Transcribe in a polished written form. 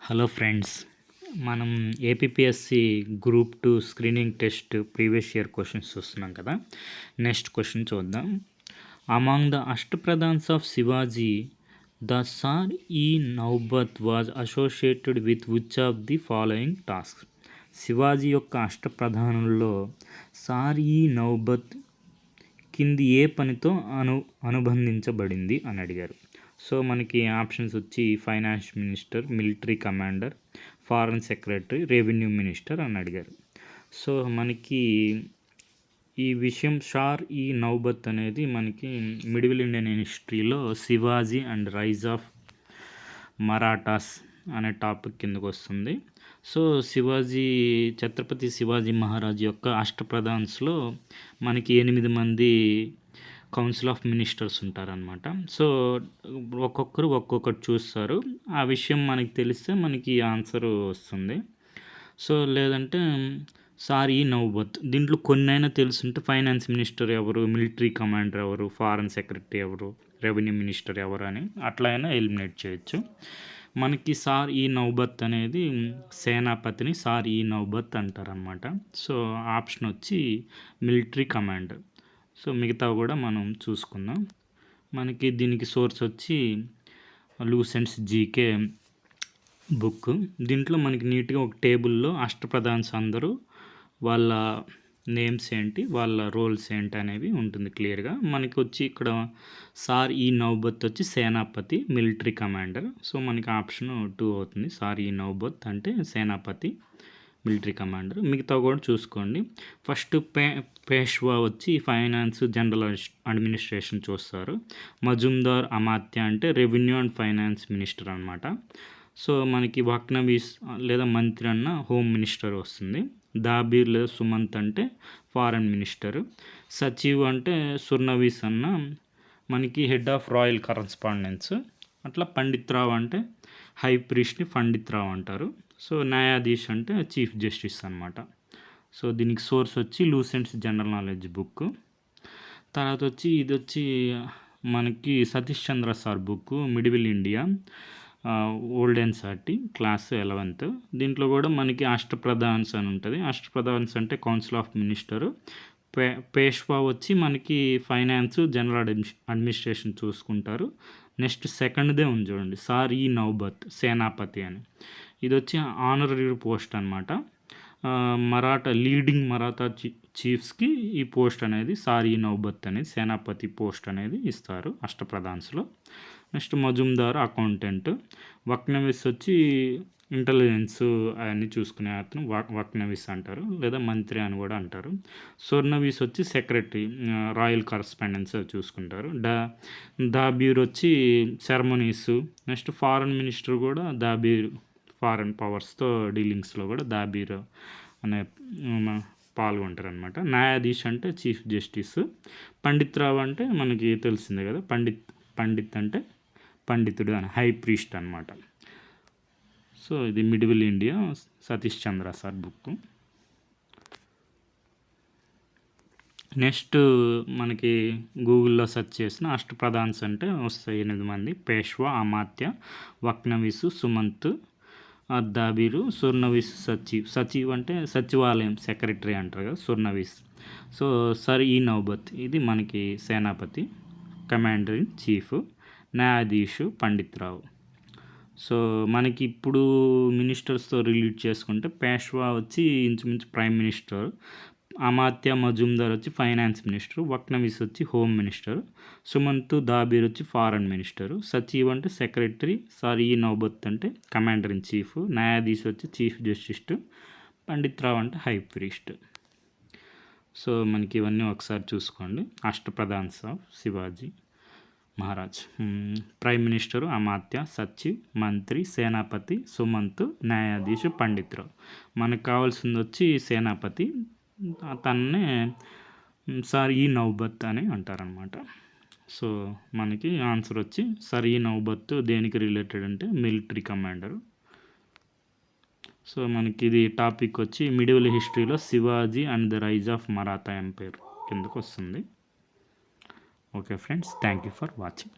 Hello friends, మనం APSC group 2 screening test previous year questions చూస్తున్నాం కదా. నెక్స్ట్ క్వశ్చన్ చూద్దాం. Among the Ashtapradhans of Shivaji, the Sar-i-Naubat was associated with which of the following task. Shivaji యొక్క అష్టప్రధానుల్లో sir ఈ నౌబత్ కింది ఏ పనితో అనుబంధించబడింది అని అడిగారు. సో మనకి ఆప్షన్స్ వచ్చి finance minister, military commander, foreign secretary, revenue minister అని అడిగారు. సో మనకి ఈ విషయం సార్ ఈ నౌబత్ అనేది మనకి మిడిల్ ఇండియన్ హిస్టరీలో Shivaji and rise of Marathas అనే టాపిక్ కిందకు వస్తుంది. సో ఛత్రపతి శివాజీ మహారాజ్ యొక్క అష్టప్రధాన్స్లో మనకి 8 మంది కౌన్సిల్ ఆఫ్ మినిస్టర్స్ ఉంటారనమాట. సో ఒక్కొక్కరు ఒక్కొక్కటి చూస్తారు. ఆ విషయం మనకి తెలిస్తే మనకి ఆన్సర్ వస్తుంది. సో లేదంటే సార్ ఈ నౌబత్ దీంట్లో కొన్నైనా తెలుసుంటే ఫైనాన్స్ మినిస్టర్ ఎవరు, మిలిటరీ కమాండర్ ఎవరు, ఫారెన్ సెక్రటరీ ఎవరు, రెవెన్యూ మినిస్టర్ ఎవరు అని అట్లా అయినా ఎలిమినేట్ చేయొచ్చు. మనకి సార్ ఈ నౌబత్ అనేది సేనాపతిని సార్ ఈ నౌబత్ అంటారనమాట. సో ఆప్షన్ వచ్చి మిలిటరీ కమాండర్. సో మిగతావి కూడా మనం చూసుకుందాం. మనకి దీనికి సోర్స్ వచ్చి లూసెంట్స్ జీకే బుక్. దీంట్లో మనకి నీట్గా ఒక టేబుల్లో అష్టప్రధాన్స్ అందరూ వాళ్ళ నేమ్స్ ఏంటి, వాళ్ళ రోల్స్ ఏంటి అనేవి ఉంటుంది క్లియర్గా. మనకి వచ్చి ఇక్కడ సార్ ఈ నౌబత్ వచ్చి సేనాపతి, మిలిటరీ కమాండర్. సో మనకి ఆప్షన్ 2 అవుతుంది. సార్ ఈ నౌబత్ అంటే సేనాపతి, మిలిటరీ కమాండర్. మిగతా కూడా చూసుకోండి. ఫస్ట్ పేష్వా వచ్చి ఫైనాన్స్, జనరల్ అడ్మినిస్ట్రేషన్ చూస్తారు. మజుందార్ అమాత్య అంటే రెవెన్యూ అండ్ ఫైనాన్స్ మినిస్టర్ అనమాట. సో మనకి వక్నవీస్ లేదా మంత్రి అన్న హోమ్ మినిస్టర్ వస్తుంది. దాబీర్ లేదా సుమంత్ అంటే ఫారెన్ మినిస్టర్. సచివ్ అంటే సుర్నవీస్ అన్న మనకి హెడ్ ఆఫ్ రాయల్ కరస్పాండెన్స్. అట్లా పండిత్ రావు అంటే హై ప్రీస్ట్ని పండిత్ రావు అంటారు. సో న్యాయాధీష్ అంటే చీఫ్ జస్టిస్ అనమాట. సో దీనికి సోర్స్ వచ్చి లూసెంట్స్ జనరల్ నాలెడ్జ్ బుక్. తర్వాత వచ్చి ఇది వచ్చి మనకి Satish Chandra sir book, medieval India old and సార్టీ క్లాస్ 11th. దీంట్లో కూడా మనకి అష్టప్రధాన్స్ అని ఉంటుంది. అష్టప్రధాన్స్ అంటే కౌన్సిల్ ఆఫ్ మినిస్టరు. పేష్వా వచ్చి మనకి ఫైనాన్స్, జనరల్ అడ్మినిస్ట్రేషన్ చూసుకుంటారు. నెక్స్ట్ సెకండ్దే ఉంది చూడండి, సార్ ఈ నౌబత్ సేనాపతి అని. ఇది వచ్చి ఆనరరీ పోస్ట్ అనమాట. లీడింగ్ మరాఠా చీఫ్స్కి ఈ పోస్ట్ అనేది సార్ ఈ నౌబత్ అనేది సేనాపతి పోస్ట్ అనేది ఇస్తారు అష్టప్రధాన్స్లో. Next Majumdar accountant. వక్నవీస్ వచ్చి ఇంటెలిజెన్స్ అవన్నీ చూసుకునే అతను వక్నవీస్ అంటారు, లేదా మంత్రి అని కూడా అంటారు. సోర్నవీస్ వచ్చి సెక్రటరీ, రాయల్ కరస్పాండెన్స్ చూసుకుంటారు. దాబీర్ వచ్చి సెరమనీస్. నెక్స్ట్ ఫారెన్ మినిస్టర్ కూడా దాబీర్, ఫారెన్ పవర్స్తో డీలింగ్స్లో కూడా దాబీర్ అనే పాల్గొంటారు అనమాట. న్యాయాధీష్ అంటే చీఫ్ జస్టిస్. పండిత్ రావు అంటే మనకి తెలిసిందే కదా, పండిత్ అంటే పండితుడు అని, హై ప్రీస్ట్ అనమాట. సో ఇది middle India Satish Chandra sir book. Next మనకి గూగుల్లో సెర్చ్ చేసిన అష్టప్రధాన్స్ అంటే వస్తాయి 8 మంది. పేష్వా, అమాత్య, వక్నవీసు, సుమంత్, దాబీరు, సుర్నవీస్, సచివ్ అంటే సచివాలయం సెక్రటరీ అంటారు కదా, సుర్నవీస్. సో సర్ ఈ నౌబత్ ఇది మనకి Senapati, commander in chief. Nyayadhish Pandit Rao. So మనకి ఇప్పుడు మినిస్టర్స్తో రిలేట్ చేసుకుంటే పేష్వా వచ్చి ఇంచుమించు ప్రైమ్ మినిస్టర్, అమాత్య మజుందార్ వచ్చి ఫైనాన్స్ మినిస్టర్, వక్నవీస్ వచ్చి హోమ్ మినిస్టర్, సుమంత్ దాబీర్ వచ్చి ఫారెన్ మినిస్టర్, సచివ్ అంటే సెక్రటరీ, సార్ ఈ నౌబత్ అంటే కమాండర్ ఇన్ చీఫ్, న్యాయాధీష్ వచ్చి చీఫ్ జస్టిస్, పండిత్ రావు అంటే హై ప్రీస్ట్. సో మనకి ఇవన్నీ ఒకసారి చూసుకోండి. Ashtapradhans of Shivaji Maharaj. Prime minister Amatya, Sachiv, Mantri, Senapati, Sumanth, న్యాయాధీష్, Pandit రావు. మనకు కావాల్సింది వచ్చి సేనాపతి, తన్నే సార్ ఈ నౌబత్ అని అంటారనమాట. సో మనకి ఆన్సర్ వచ్చి సార్ ఈ నౌబత్ దేనికి రిలేటెడ్ అంటే మిలిటరీ కమాండరు. సో మనకి ఇది టాపిక్ వచ్చి మిడిల్ హిస్టరీలో Shivaji and the rise of Maratha empire కిందకు వస్తుంది. Okay friends, thank you for watching.